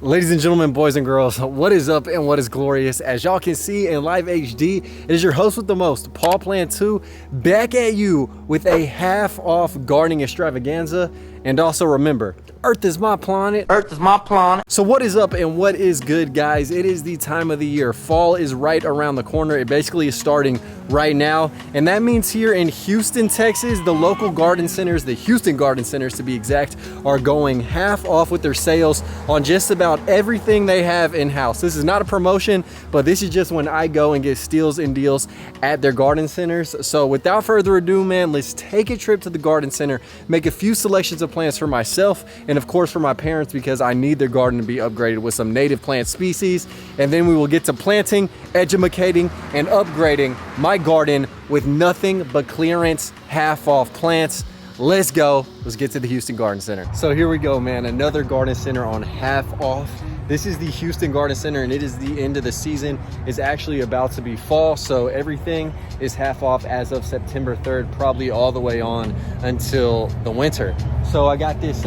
Ladies and gentlemen, boys and girls, what is up and what is glorious? As y'all can see in live HD, it is your host with the most, Paul Plan 2, back at you with a half off gardening extravaganza. And also remember, Earth is my planet. Earth is my planet. So what is up and what is good, guys? It is the time of the year. Fall is right around the corner. It basically is starting right now. And that means here in Houston, Texas, the local garden centers, the Houston garden centers to be exact, are going half off with their sales on just about everything they have in-house. This is not a promotion, but this is just when I go and get steals and deals at their garden centers. So without further ado, man, let's take a trip to the garden center, make a few selections of plants for myself and of course for my parents, because I need their garden to be upgraded with some native plant species. And then we will get to planting, educating, and upgrading my garden with nothing but clearance, half off plants. Let's go. Let's get to the Houston Garden Center. So here we go, man. Another garden center on half off. This is the Houston Garden Center and it is the end of the season. It's actually about to be fall, so everything is half off as of September 3rd, probably all the way on until the winter. So I got this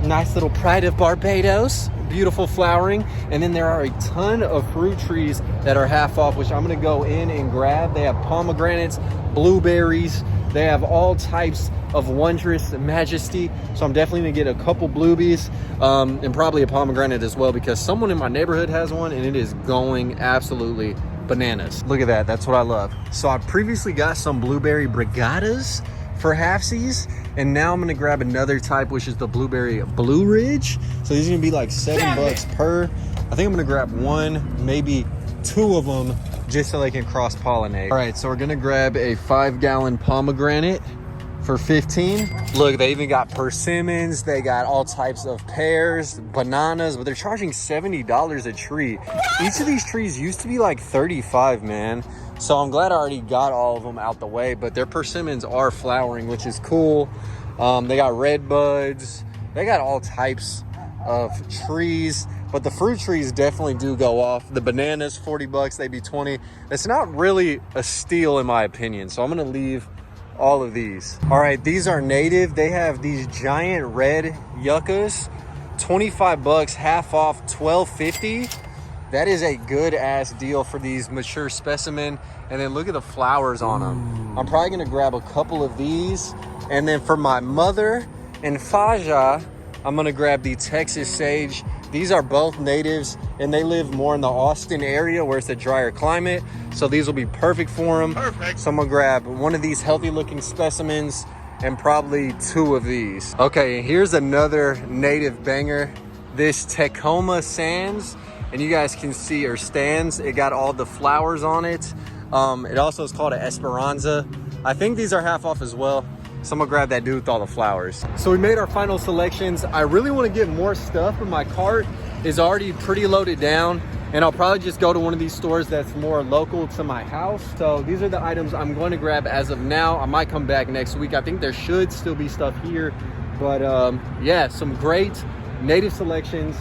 nice little pride of Barbados, beautiful flowering, and then there are a ton of fruit trees that are half off, which I'm gonna go in and grab. They have pomegranates, blueberries, they have all types of wondrous majesty. So I'm definitely gonna get a couple blueberries and probably a pomegranate as well, because someone in my neighborhood has one and it is going absolutely bananas. Look at that, that's what I love. So I previously got some blueberry brigadas for halfsies, and now I'm gonna grab another type, which is the blueberry Blue Ridge. So these are gonna be like $7 per. I think I'm gonna grab one, maybe two of them, just so they can cross-pollinate. All right, so we're gonna grab a 5-gallon pomegranate for 15. Look, they even got persimmons, they got all types of pears, bananas, but they're charging $70 a tree. Each of these trees used to be like 35, man. So I'm glad I already got all of them out the way, but their persimmons are flowering, which is cool. They got red buds, they got all types of trees, but the fruit trees definitely do go off. The bananas, 40 bucks, they be 20. It's not really a steal in my opinion, so I'm gonna leave all of these. All right, these are native. They have these giant red yuccas, 25 bucks, half off, $12.50. That is a good ass deal for these mature specimen. And then look at the flowers on them. I'm probably gonna grab a couple of these. And then for my mother and Faja, I'm gonna grab the Texas sage. These are both natives and they live more in the Austin area where it's a drier climate. So these will be perfect for them. Perfect. So I'm gonna grab one of these healthy looking specimens and probably two of these. Okay, here's another native banger. This Tacoma Stands, and you guys can see, or stands, it got all the flowers on it. It also is called an Esperanza. I think these are half off as well. So I'm gonna grab that dude with all the flowers. So we made our final selections. I really wanna get more stuff, but my cart is already pretty loaded down, and I'll probably just go to one of these stores that's more local to my house. So these are the items I'm going to grab as of now. I might come back next week. I think there should still be stuff here, but yeah, some great native selections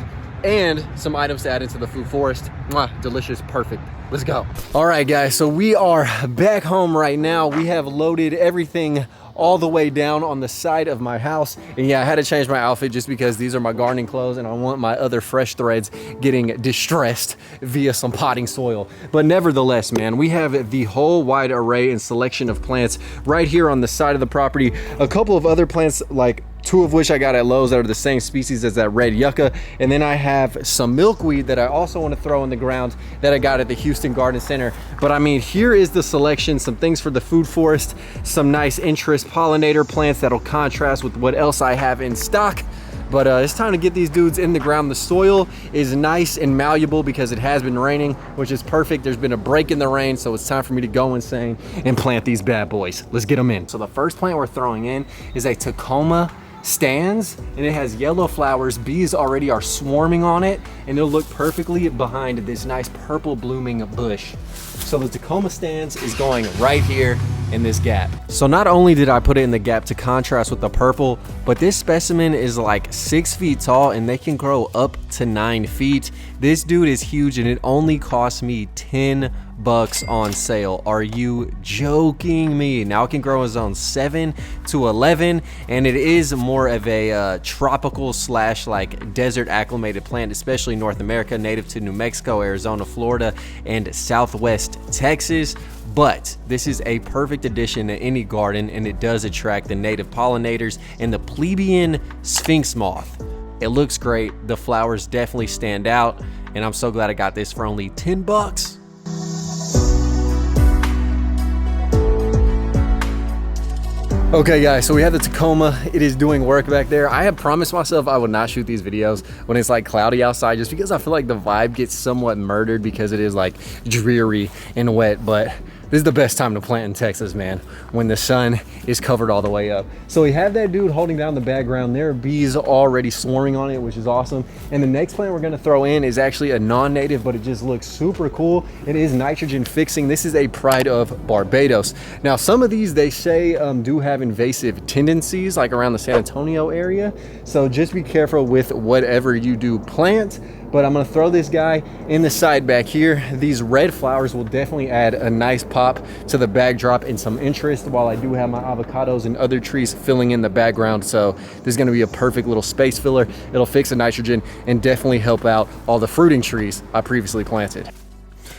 and some items to add into the food forest. Mwah, delicious, perfect. Let's go. All right, guys, so we are back home right now. We have loaded everything all the way down on the side of my house. And yeah, I had to change my outfit just because these are my gardening clothes and I want my other fresh threads getting distressed via some potting soil. But nevertheless, man, we have the whole wide array and selection of plants right here on the side of the property. A couple of other plants, like two of which I got at Lowe's, that are the same species as that Red Yucca. And then I have some milkweed that I also want to throw in the ground that I got at the Houston Garden Center. But I mean, here is the selection, some things for the food forest, some nice interest pollinator plants that'll contrast with what else I have in stock. But it's time to get these dudes in the ground. The soil is nice and malleable because it has been raining, which is perfect. There's been a break in the rain, so it's time for me to go insane and plant these bad boys. Let's get them in. So the first plant we're throwing in is a Tacoma Stands, and it has yellow flowers. Bees already are swarming on it, and it'll look perfectly behind this nice purple blooming bush. So the Tacoma Stands is going right here in this gap. So not only did I put it in the gap to contrast with the purple, but this specimen is like 6 feet tall and they can grow up to 9 feet. This dude is huge and it only cost me $10 $10 on sale. Are you joking me? Now it can grow in zone 7 to 11, and it is more of a tropical slash like desert acclimated plant, especially North America, native to New Mexico, Arizona, Florida, and Southwest Texas. But this is a perfect addition to any garden, and it does attract the native pollinators and the plebeian sphinx moth. It looks great. The flowers definitely stand out, and I'm so glad I got this for only $10. Okay guys, so we have the Tacoma. It is doing work back there. I have promised myself I would not shoot these videos when it's like cloudy outside, just because I feel like the vibe gets somewhat murdered because it is like dreary and wet. But this is the best time to plant in Texas, man, when the sun is covered all the way up. So we have that dude holding down the background. There are bees already swarming on it, which is awesome. And the next plant we're gonna throw in is actually a non-native, but it just looks super cool. It is nitrogen fixing. This is a pride of Barbados. Now, some of these they say do have invasive tendencies, like around the San Antonio area. So just be careful with whatever you do plant. But I'm gonna throw this guy in the side back here. These red flowers will definitely add a nice pop to the backdrop and some interest, while I do have my avocados and other trees filling in the background. So this is gonna be a perfect little space filler. It'll fix the nitrogen and definitely help out all the fruiting trees I previously planted.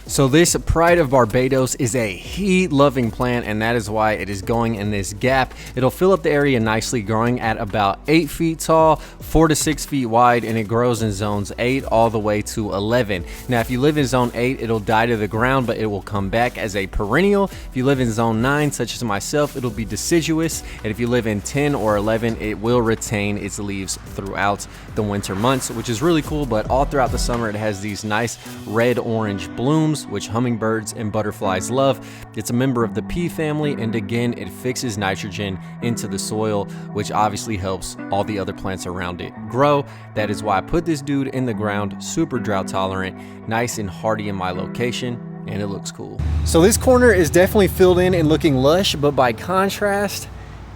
So this pride of Barbados is a heat-loving plant, and that is why it is going in this gap. It'll fill up the area nicely, growing at about 8 feet tall, 4 to 6 feet wide, and it grows in zones 8 all the way to 11. Now, if you live in zone 8, it'll die to the ground, but it will come back as a perennial. If you live in zone 9, such as myself, it'll be deciduous, and if you live in 10 or 11, it will retain its leaves throughout the winter months, which is really cool. But all throughout the summer, it has these nice red-orange blooms, which hummingbirds and butterflies love. It's a member of the pea family, and again, it fixes nitrogen into the soil, which obviously helps all the other plants around it grow. That is why I put this dude in the ground, super drought tolerant, nice and hardy in my location, and it looks cool. So this corner is definitely filled in and looking lush, but by contrast,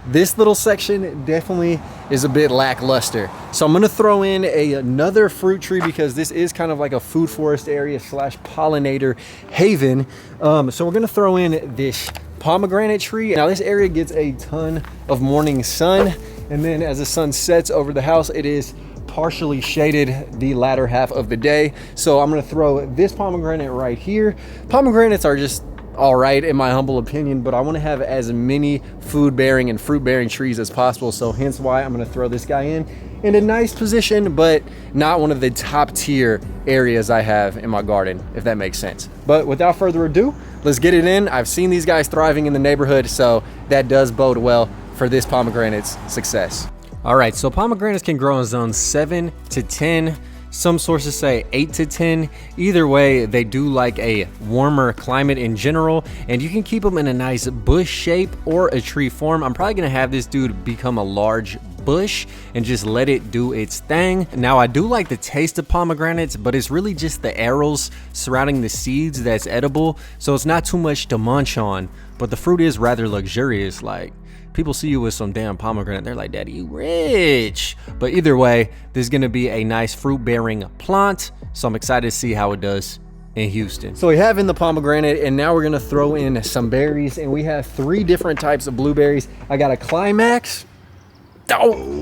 this little section definitely is a bit lackluster. So I'm gonna throw in another fruit tree, because this is kind of like a food forest area slash pollinator haven. So we're gonna throw in this pomegranate tree. Now this area gets a ton of morning sun, and then as the sun sets over the house, it is partially shaded the latter half of the day. So I'm gonna throw this pomegranate right here. Pomegranates are just all right in my humble opinion, but I want to have as many food bearing and fruit bearing trees as possible, so hence why I'm going to throw this guy in a nice position, but not one of the top tier areas I have in my garden, if that makes sense. But without further ado, let's get it in. I've seen these guys thriving in the neighborhood, so that does bode well for this pomegranate's success. All right, so pomegranates can grow in zones 7 to 10. Some sources say 8 to 10. Either way, they do like a warmer climate in general, and you can keep them in a nice bush shape or a tree form. I'm probably gonna have this dude become a large bush and just let it do its thing. Now, I do like the taste of pomegranates, but it's really just the arils surrounding the seeds that's edible, so it's not too much to munch on, but the fruit is rather luxurious. Like, people see you with some damn pomegranate, they're like, "Daddy, you rich." But either way, this is gonna be a nice fruit bearing plant, so I'm excited to see how it does in Houston. So we have in the pomegranate, and now we're gonna throw in some berries, and we have 3 different types of blueberries. I got a Climax, I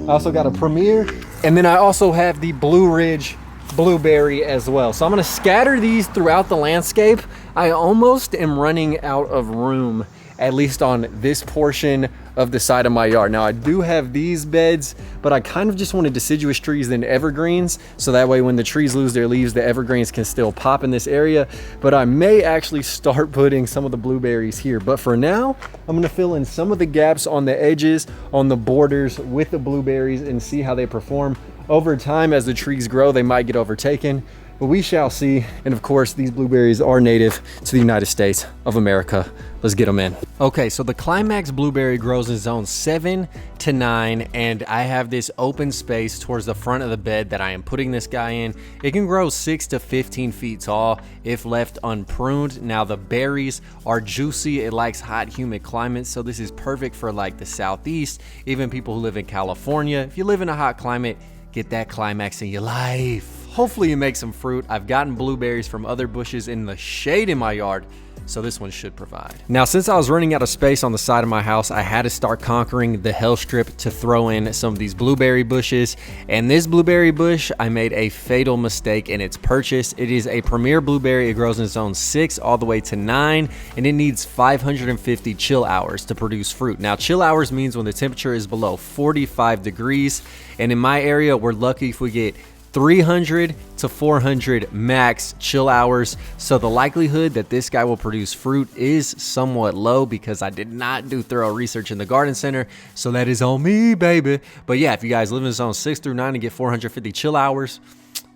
also got a Premier, and then I also have the Blue Ridge blueberry as well. So I'm gonna scatter these throughout the landscape. I almost am running out of room, at least on this portion of the side of my yard. Now I do have these beds, but I kind of just wanted deciduous trees than evergreens, so that way when the trees lose their leaves, the evergreens can still pop in this area. But I may actually start putting some of the blueberries here. But for now, I'm gonna fill in some of the gaps on the edges, on the borders with the blueberries, and see how they perform. Over time, as the trees grow, they might get overtaken, but we shall see. And of course, these blueberries are native to the United States of America. Let's get them in. Okay, so the Climax blueberry grows in zone 7 to 9, and I have this open space towards the front of the bed that I am putting this guy in. It can grow 6 to 15 feet tall if left unpruned. Now the berries are juicy. It likes hot, humid climates, so this is perfect for like the Southeast, even people who live in California. If you live in a hot climate, get that Climax in your life. Hopefully you make some fruit. I've gotten blueberries from other bushes in the shade in my yard, so this one should provide. Now, since I was running out of space on the side of my house, I had to start conquering the hell strip to throw in some of these blueberry bushes. And this blueberry bush, I made a fatal mistake in its purchase. It is a premier blueberry. It grows in zone 6 all the way to 9, and it needs 550 chill hours to produce fruit. Now, chill hours means when the temperature is below 45 degrees, and in my area, we're lucky if we get 300 to 400 max chill hours. So the likelihood that this guy will produce fruit is somewhat low because I did not do thorough research in the garden center. So that is on me, baby. But yeah, if you guys live in zone 6 through 9 and get 450 chill hours,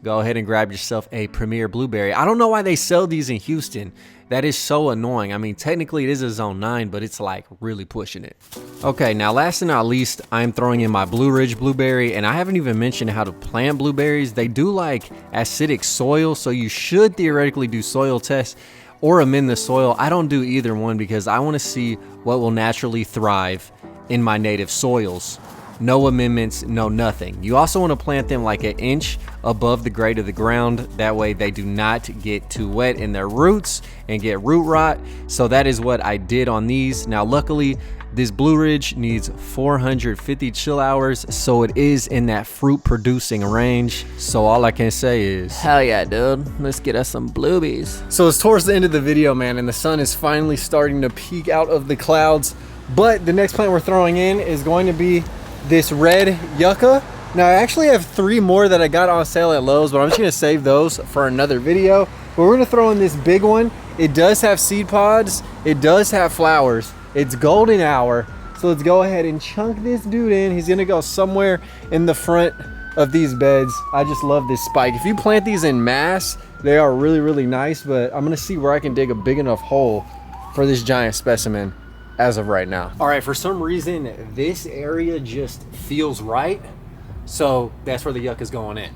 go ahead and grab yourself a premier blueberry. I don't know why they sell these in Houston. That is so annoying. I mean, technically it is a zone 9, but it's like really pushing it. Okay, now last and not least, I'm throwing in my Blue Ridge blueberry, and I haven't even mentioned how to plant blueberries. They do like acidic soil, so you should theoretically do soil tests or amend the soil. I don't do either one because I want to see what will naturally thrive in my native soils. No amendments, no nothing. You also want to plant them like an inch above the grade of the ground. That way they do not get too wet in their roots and get root rot. So that is what I did on these. Now, luckily, this Blue Ridge needs 450 chill hours, so it is in that fruit producing range. So all I can say is, hell yeah, dude. Let's get us some bluebies. So it's towards the end of the video, man, and the sun is finally starting to peek out of the clouds. But the next plant we're throwing in is going to be this Red Yucca. Now, I actually have 3 more that I got on sale at Lowe's, but I'm just gonna save those for another video. But we're gonna throw in this big one. It does have seed pods. It does have flowers. It's golden hour. So let's go ahead and chunk this dude in. He's gonna go somewhere in the front of these beds. I just love this spike. If you plant these in mass, they are really, really nice, but I'm gonna see where I can dig a big enough hole for this giant specimen as of right now. All right, for some reason, this area just feels right. So that's where the yucca is going in.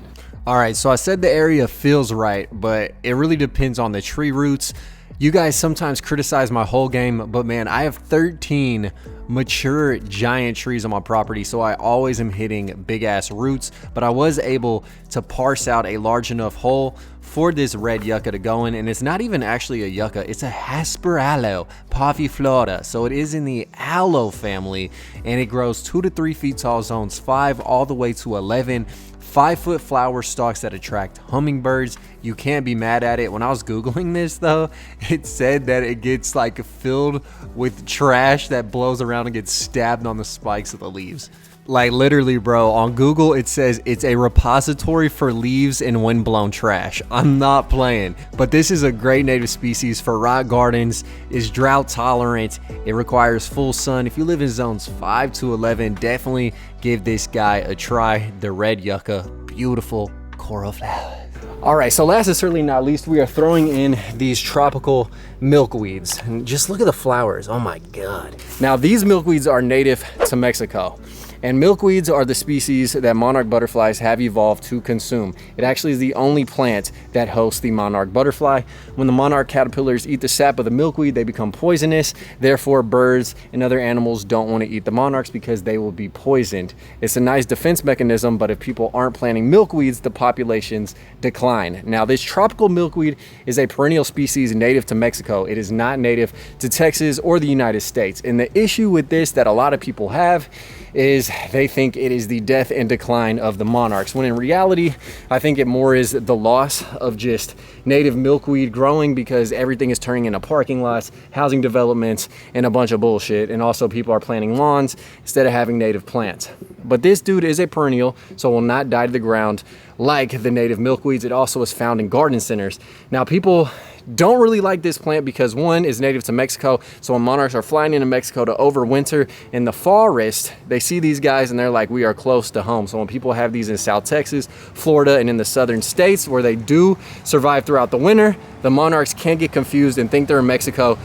All right, so I said the area feels right, but it really depends on the tree roots. You guys sometimes criticize my whole game, but man, I have 13 mature giant trees on my property, so I always am hitting big ass roots, but I was able to parse out a large enough hole for this red yucca to go in, and it's not even actually a yucca, it's a Hasprello, Puffy, Flora. So it is in the aloe family, and it grows 2 to 3 feet tall, zones 5 all the way to 11. 5-foot flower stalks that attract hummingbirds. You can't be mad at it. When I was Googling this though, it said that it gets like filled with trash that blows around and gets stabbed on the spikes of the leaves. Like literally, bro, on Google it says it's a repository for leaves and windblown trash. I'm not playing, but this is a great native species for rock gardens. It's drought tolerant. It requires full sun. If you live in zones 5 to 11, definitely give this guy a try. The red yucca, beautiful coral flowers. All right, so last and certainly not least, we are throwing in these tropical milkweeds. And just look at the flowers, oh my God. Now these milkweeds are native to Mexico. And milkweeds are the species that monarch butterflies have evolved to consume. It actually is the only plant that hosts the monarch butterfly. When the monarch caterpillars eat the sap of the milkweed, they become poisonous. Therefore, birds and other animals don't want to eat the monarchs because they will be poisoned. It's a nice defense mechanism, but if people aren't planting milkweeds, the populations decline. Now, this tropical milkweed is a perennial species native to Mexico. It is not native to Texas or the United States. And the issue with this that a lot of people have is they think it is the death and decline of the monarchs, when in reality, I think it more is the loss of just native milkweed growing because everything is turning into parking lots, housing developments, and a bunch of bullshit. And also people are planting lawns instead of having native plants. But this dude is a perennial, so will not die to the ground like the native milkweeds. It also is found in garden centers. Now, people don't really like this plant because one is native to Mexico. So when monarchs are flying into Mexico to overwinter in the forest, they see these guys and they're like, we are close to home. So when people have these in South Texas, Florida, and in the southern states where they do survive throughout the winter, the monarchs can get confused and think they're in Mexico,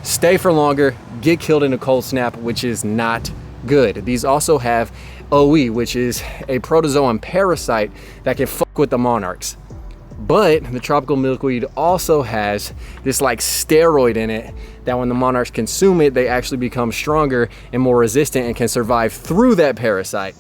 stay for longer, get killed in a cold snap, which is not good. These also have OE, which is a protozoan parasite that can fuck with the monarchs. But the tropical milkweed also has this like steroid in it that when the monarchs consume it, they actually become stronger and more resistant and can survive through that parasite.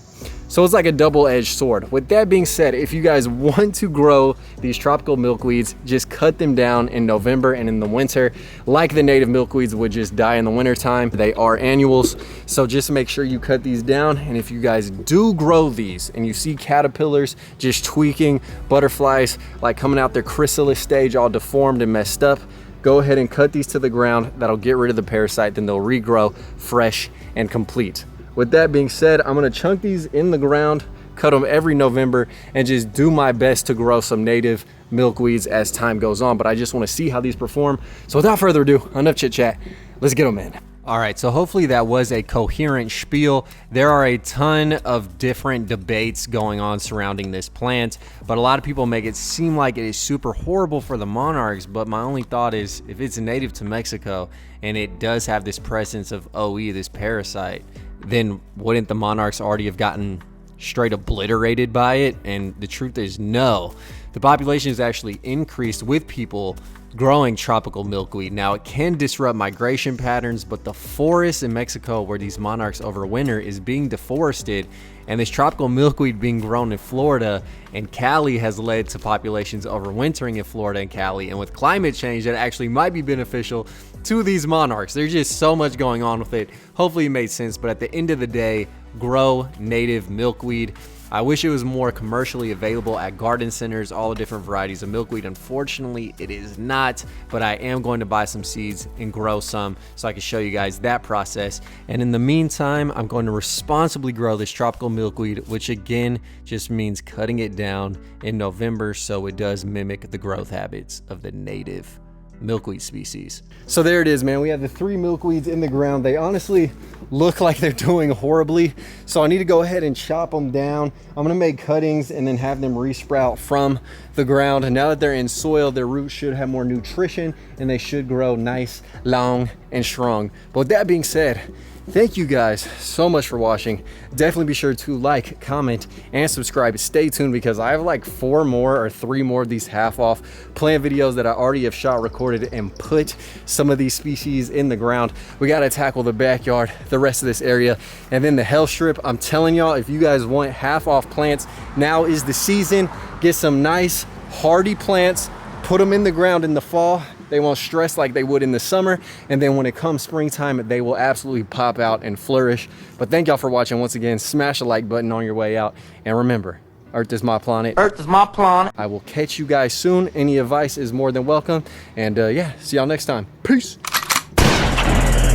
So it's like a double-edged sword. With that being said, if you guys want to grow these tropical milkweeds, just cut them down in November and in the winter. Like the native milkweeds would just die in the winter time. They are annuals, so just make sure you cut these down. And if you guys do grow these and you see caterpillars just tweaking, butterflies like coming out their chrysalis stage all deformed and messed up, go ahead and cut these to the ground. That'll get rid of the parasite, then they'll regrow fresh and complete. With that being said, I'm gonna chunk these in the ground, cut them every November, and just do my best to grow some native milkweeds as time goes on. But I just wanna see how these perform. So without further ado, enough chit chat, let's get them in. All right, so hopefully that was a coherent spiel. There are a ton of different debates going on surrounding this plant, but a lot of people make it seem like it is super horrible for the monarchs. But my only thought is, if it's native to Mexico and it does have this presence of OE, this parasite, then wouldn't the monarchs already have gotten straight obliterated by it? And the truth is no. The population has actually increased with people growing tropical milkweed. Now, it can disrupt migration patterns, but the forest in Mexico where these monarchs overwinter is being deforested, and this tropical milkweed being grown in Florida and Cali has led to populations overwintering in Florida and Cali. And with climate change, that actually might be beneficial to these monarchs. There's just so much going on with it. Hopefully it made sense, but at the end of the day, grow native milkweed. I wish it was more commercially available at garden centers, all the different varieties of milkweed. Unfortunately, it is not, but I am going to buy some seeds and grow some so I can show you guys that process. And in the meantime, I'm going to responsibly grow this tropical milkweed, which again just means cutting it down in November so it does mimic the growth habits of the native milkweed species. So there it is, man. We have the 3 milkweeds in the ground. They honestly look like they're doing horribly, so I need to go ahead and chop them down. I'm gonna make cuttings and then have them resprout from the ground. And now that they're in soil, their roots should have more nutrition and they should grow nice, long, and strong. But with that being said, thank you guys so much for watching. Definitely be sure to like, comment, and subscribe. Stay tuned because I have like 4 more or 3 more of these half off plant videos that I already have shot, recorded, and put some of these species in the ground. We got to tackle the backyard, the rest of this area, and then the health strip. I'm telling y'all, if you guys want half off plants, now is the season. Get some nice hardy plants, put them in the ground in the fall. They won't stress like they would in the summer. And then when it comes springtime, they will absolutely pop out and flourish. But thank y'all for watching. Once again, smash the like button on your way out. And remember, Earth is my planet. Earth is my planet. I will catch you guys soon. Any advice is more than welcome. And yeah, see y'all next time. Peace.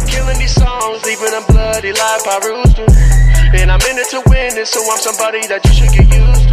Killing these songs, leaving a bloody life I roost to. And I'm in it to win it, so I'm somebody that you should get used to.